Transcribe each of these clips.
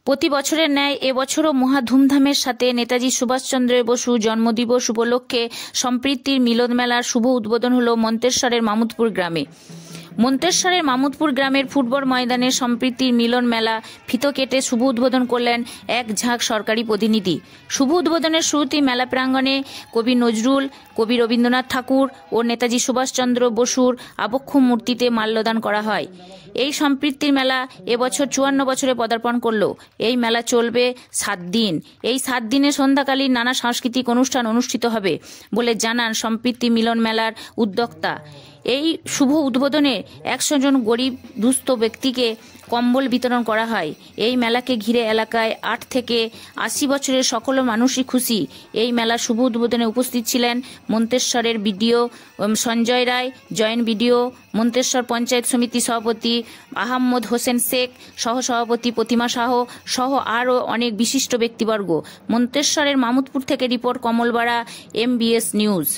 প্রতি বছরের ন্যায় এবছরও মহা ধুমধামের সাথে নেতাজি সুভাষচন্দ্র বসু জন্মদিবস উপলক্ষে সম্প্রীতির মিলন মেলার শুভ উদ্বোধন হল মন্তেশ্বরের মামুদপুর গ্রামে। মন্তেশ্বরের মামুদপুর গ্রামের ফুটবল ময়দানে সম্প্রীতির মিলন মেলা ফিতো কেটে শুভ উদ্বোধন করলেন এক ঝাঁক সরকারি প্রতিনিধি। শুভ উদ্বোধনের শুরুতেই মেলা প্রাঙ্গণে কবি নজরুল, কবি রবীন্দ্রনাথ ঠাকুর ও নেতাজি সুভাষচন্দ্র বসুর আবক্ষ মূর্তিতে মাল্যদান করা হয়। এই সম্প্রীতির মেলা এবছর 54 বছরে পদার্পণ করল। এই মেলা চলবে 7 দিন। এই 7 দিনে সন্ধ্যাকালীন নানা সাংস্কৃতিক অনুষ্ঠান অনুষ্ঠিত হবে বলে জানান সম্প্রীতি মিলন মেলার উদ্যোক্তা। এই শুভ উদ্বোধনে 100 জন গরিব দুস্থ ব্যক্তিকে কম্বল বিতরণ করা হয়। এই মেলাকে ঘিরে এলাকায় 8 থেকে 80 বছরের সকল মানুষই খুশি। এই মেলার শুভ উদ্বোধনে উপস্থিত ছিলেন মন্তেশ্বরের BDO Sanjay Roy, joint BDO, Manteswar panchayat সমিতি সভাপতি আহমদ হোসেন শেখ, সহসভাপতি প্রতিমা শাহ সহ আরও অনেক বিশিষ্ট ব্যক্তিবর্গ। মন্তেশ্বরের মামুদপুর থেকে রিপোর্ট কমলবাড়া, MBS নিউজ।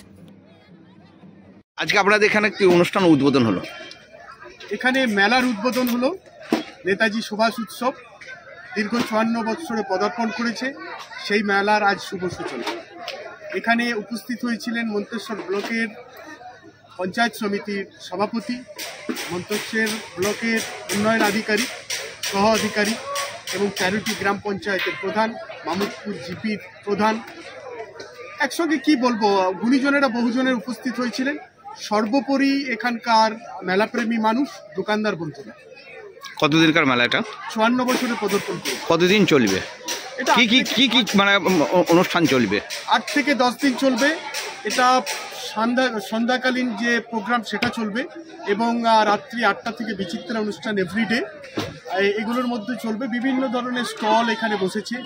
আজকে আপনাদের এখানে কি অনুষ্ঠান উদ্বোধন হলো? এখানে মেলার উদ্বোধন হলো। নেতাজি সুভাষ উৎসব দীর্ঘ 54 বছরে পদার্পণ করেছে, সেই মেলার আজ শুভ সূচনা। এখানে উপস্থিত হয়েছিলেন মন্তেশ্বর ব্লকের পঞ্চায়েত সমিতির সভাপতি, মন্তেশ্বর ব্লকের উন্নয়ন আধিকারিক, সহ আধিকারিক এবং 4টি গ্রাম পঞ্চায়েতের প্রধান, মামুদপুর জিপির প্রধান। একসঙ্গে কি বলবো, গুণীজনেরা বহুজনের উপস্থিত হয়েছিলেন। সর্বোপরি এখানকার মেলাপ্রেমী মানুষ, দোকানদার বন্ধুরা। কতদিনকার মেলা এটা? 54 বছরে পদার্পণ করবে। কতদিন চলবে? এটা কি কি মানে অনুষ্ঠান চলবে? 8 থেকে 10 দিন চলবে। এটা সন্ধ্যাকালীন যে প্রোগ্রাম সেটা চলবে এবং রাত্রি 8টা থেকে বিচিত্রা অনুষ্ঠান এভরিডে এগুলোর মধ্যে চলবে। বিভিন্ন ধরনের স্টল এখানে বসেছে,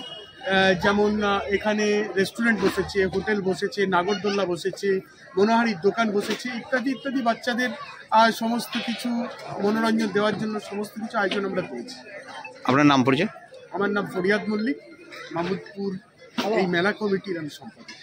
যেমন এখানে রেস্টুরেন্ট বসেছে, হোটেল বসেছে, নাগরদোল্লা বসেছে, মনোহারির দোকান বসেছে, ইত্যাদি ইত্যাদি। বাচ্চাদের সমস্ত কিছু মনোরঞ্জন দেওয়ার জন্য সমস্ত কিছু আয়োজন আমরা করেছি। আপনার নাম পরিচয়? আমার নাম ফরিয়াদ মল্লিক, মামুদপুর এই মেলা কমিটির আমি সম্পাদক।